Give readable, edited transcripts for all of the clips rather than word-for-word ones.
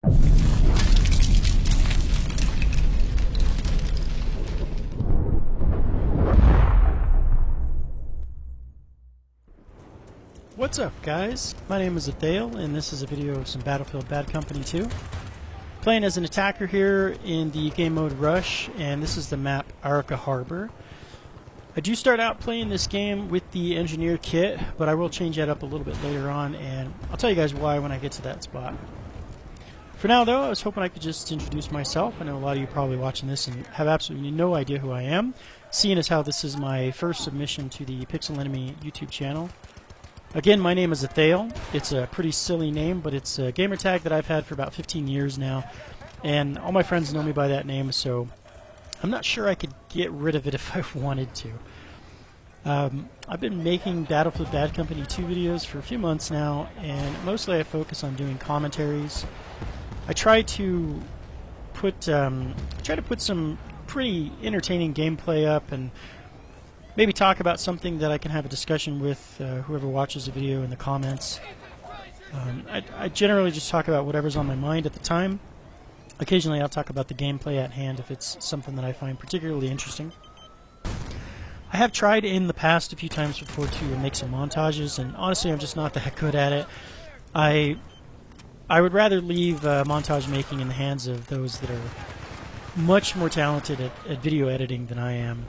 What's up, guys? My name is aethyal, and this is a video of some Battlefield Bad Company 2. Playing as an attacker here in the game mode Rush, and this is the map Arica Harbor. I do start out playing this game with the engineer kit, but I will change that up a little bit later on, and I'll tell you guys why when I get to that spot. For now, though, I was hoping I could just introduce myself. I know a lot of you probably watching this and have absolutely no idea who I am, seeing as how this is my first submission to the Pixel Enemy YouTube channel. Again, my name is aethyal. It's a pretty silly name, but it's a gamer tag that I've had for about 15 years now, and all my friends know me by that name, so I'm not sure I could get rid of it if I wanted to. I've been making Battlefield Bad Company 2 videos for a few months now, and mostly I focus on doing commentaries. I try to put some pretty entertaining gameplay up and maybe talk about something that I can have a discussion with whoever watches the video in the comments. I generally just talk about whatever's on my mind at the time. Occasionally I'll talk about the gameplay at hand if it's something that I find particularly interesting. I have tried in the past a few times before to make some montages, and honestly I'm just not that good at it. I would rather leave montage making in the hands of those that are much more talented at video editing than I am.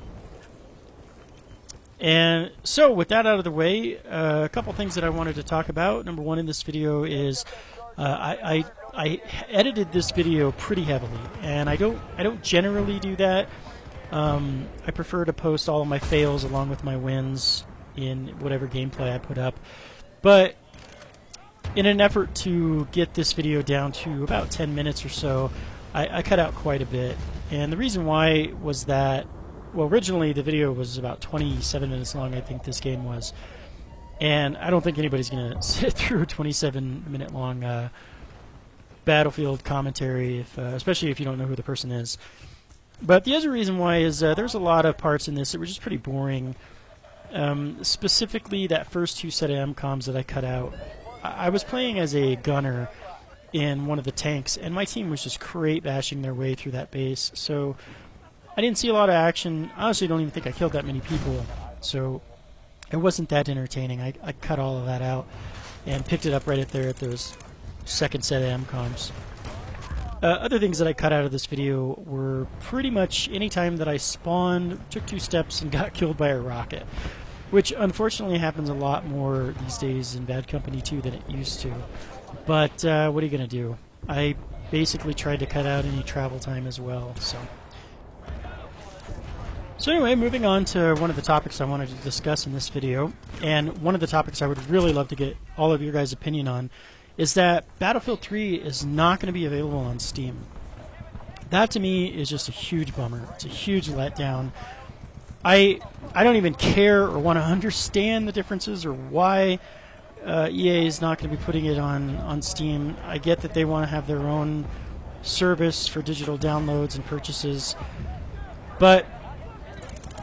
And so, with that out of the way, a couple things that I wanted to talk about. Number one in this video is I edited this video pretty heavily, and I don't generally do that. I prefer to post all of my fails along with my wins in whatever gameplay I put up. But in an effort to get this video down to about 10 minutes or so, I cut out quite a bit. And the reason why was that, well, originally the video was about 27 minutes long, I think this game was. And I don't think anybody's going to sit through a 27-minute long Battlefield commentary, especially if you don't know who the person is. But the other reason why is there's a lot of parts in this that were just pretty boring. Specifically, that first two set of MCOMs that I cut out. I was playing as a gunner in one of the tanks, and my team was just crate bashing their way through that base. So I didn't see a lot of action. Honestly, I don't even think I killed that many people, so it wasn't that entertaining. I cut all of that out and picked it up right there at those second set of MCOMs. Other things that I cut out of this video were pretty much any time that I spawned, took 2 steps, and got killed by a rocket, which unfortunately happens a lot more these days in Bad Company 2 than it used to. But what are you going to do? I basically tried to cut out any travel time as well, So anyway, moving on to one of the topics I wanted to discuss in this video, and one of the topics I would really love to get all of your guys' opinion on, is that Battlefield 3 is not going to be available on Steam. That to me is just a huge bummer. It's a huge letdown. I don't even care or want to understand the differences or why EA is not going to be putting it on Steam. I get that they want to have their own service for digital downloads and purchases, but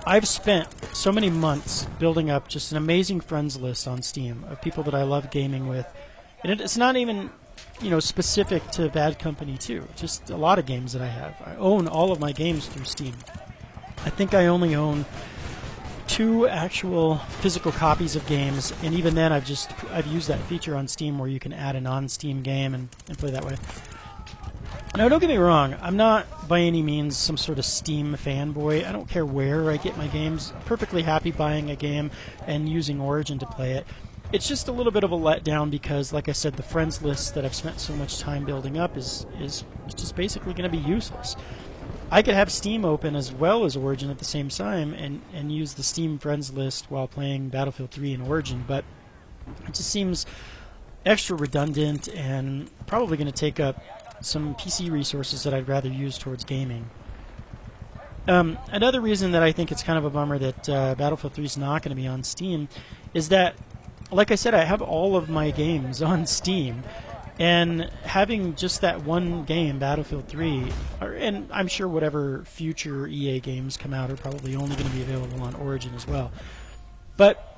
I've spent so many months building up just an amazing friends list on Steam of people that I love gaming with. And it's not even, specific to Bad Company 2. Just a lot of games that I have. I own all of my games through Steam. I think I only own 2 actual physical copies of games, and even then I've used that feature on Steam where you can add a non-Steam game and play that way. Now, don't get me wrong, I'm not by any means some sort of Steam fanboy. I don't care where I get my games. I'm perfectly happy buying a game and using Origin to play it. It's just a little bit of a letdown because, like I said, the friends list that I've spent so much time building up is just basically going to be useless. I could have Steam open as well as Origin at the same time and use the Steam friends list while playing Battlefield 3 in Origin, but it just seems extra redundant and probably going to take up some PC resources that I'd rather use towards gaming. Another reason that I think it's kind of a bummer that Battlefield 3 is not going to be on Steam is that, like I said, I have all of my games on Steam, and having just that one game, Battlefield 3, and I'm sure whatever future EA games come out are probably only going to be available on Origin as well. But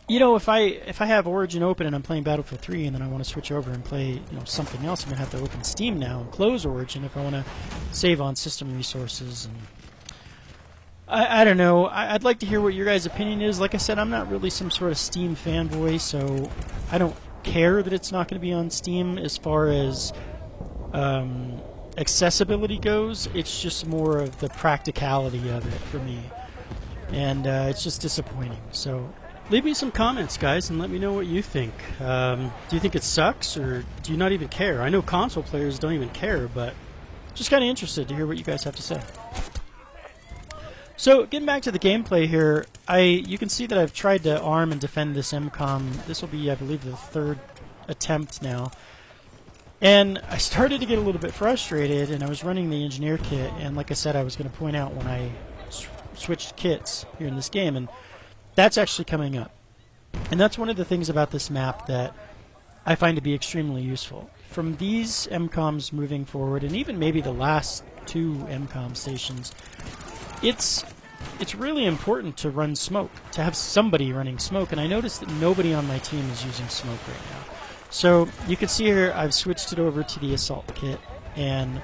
you know, if I have Origin open and I'm playing Battlefield 3 and then I want to switch over and play, you know, something else, I'm gonna have to open Steam now and close Origin if I want to save on system resources. And I don't know. I'd like to hear what your guys' opinion is. Like I said, I'm not really some sort of Steam fanboy, so I don't care that it's not going to be on Steam as far as accessibility goes. It's just more of the practicality of it for me, and it's just disappointing. So leave me some comments, guys, and let me know what you think. Do you think it sucks, or do you not even care? I know console players don't even care, but just kind of interested to hear what you guys have to say. So, getting back to the gameplay here, you can see that I've tried to arm and defend this MCOM. This will be, I believe, the third attempt now. And I started to get a little bit frustrated, and I was running the engineer kit, and like I said, I was going to point out when I switched kits here in this game, and that's actually coming up. And that's one of the things about this map that I find to be extremely useful. From these MCOMs moving forward, and even maybe the last two MCOM stations, it's really important to run smoke, to have somebody running smoke, and I noticed that nobody on my team is using smoke right now. So you can see here I've switched it over to the assault kit, and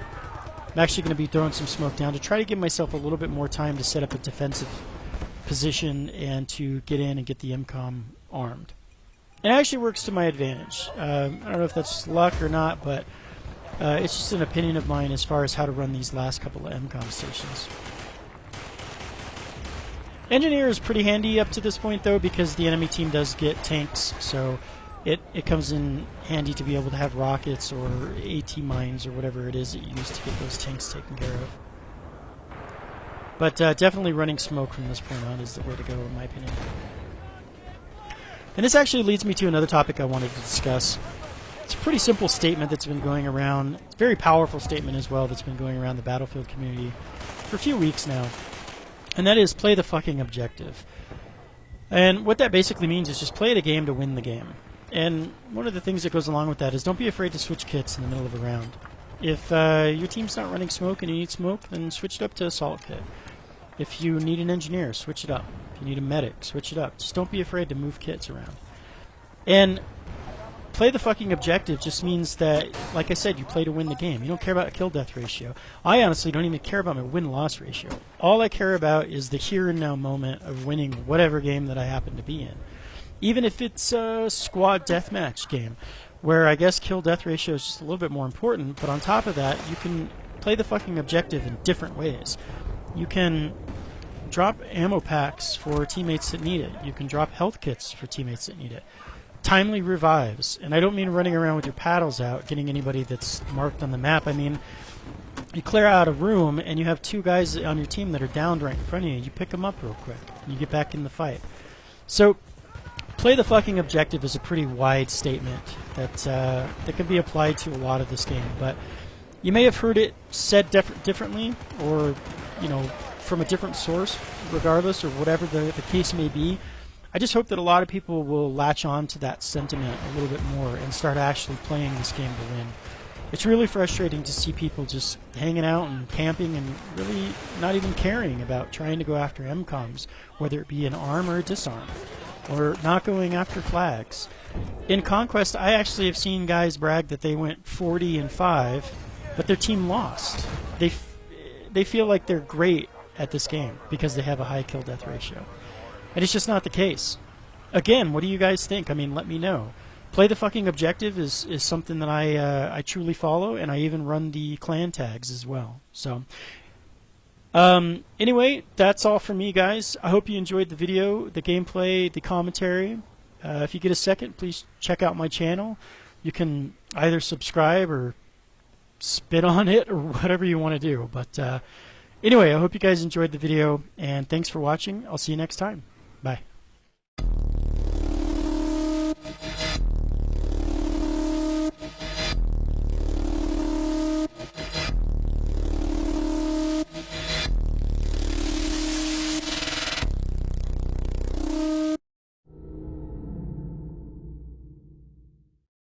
I'm actually going to be throwing some smoke down to try to give myself a little bit more time to set up a defensive position and to get in and get the MCOM armed. It actually works to my advantage. I don't know if that's luck or not, but it's just an opinion of mine as far as how to run these last couple of MCOM stations. Engineer is pretty handy up to this point, though, because the enemy team does get tanks, so it comes in handy to be able to have rockets or AT mines or whatever it is that you use to get those tanks taken care of. But definitely running smoke from this point on is the way to go, in my opinion. And this actually leads me to another topic I wanted to discuss. It's a pretty simple statement that's been going around. It's a very powerful statement as well that's been going around the Battlefield community for a few weeks now. And that is, play the fucking objective. And what that basically means is just play the game to win the game. And one of the things that goes along with that is don't be afraid to switch kits in the middle of a round. If your team's not running smoke and you need smoke, then switch it up to assault kit. If you need an engineer, switch it up. If you need a medic, switch it up. Just don't be afraid to move kits around. And play the fucking objective just means that, like I said, you play to win the game. You don't care about a kill-death ratio. I honestly don't even care about my win-loss ratio. All I care about is the here-and-now moment of winning whatever game that I happen to be in. Even if it's a squad deathmatch game, where I guess kill-death ratio is just a little bit more important, but on top of that, you can play the fucking objective in different ways. You can drop ammo packs for teammates that need it. You can drop health kits for teammates that need it. Timely revives, and I don't mean running around with your paddles out, getting anybody that's marked on the map. I mean, you clear out a room and you have two guys on your team that are downed right in front of you. You pick them up real quick, and you get back in the fight. So, play the fucking objective is a pretty wide statement that can be applied to a lot of this game. But you may have heard it said differently, or you know, from a different source, regardless, or whatever the case may be. I just hope that a lot of people will latch on to that sentiment a little bit more and start actually playing this game to win. It's really frustrating to see people just hanging out and camping and really not even caring about trying to go after MCOMs, whether it be an arm or a disarm, or not going after flags. In Conquest, I actually have seen guys brag that they went 40-5, but their team lost. They feel like they're great at this game because they have a high kill-death ratio. And it's just not the case. Again, what do you guys think? I mean, let me know. Play the fucking objective is something that I truly follow, and I even run the clan tags as well. So, anyway, that's all from me, guys. I hope you enjoyed the video, the gameplay, the commentary. If you get a second, please check out my channel. You can either subscribe or spit on it or whatever you want to do. But anyway, I hope you guys enjoyed the video, and thanks for watching. I'll see you next time. Bye.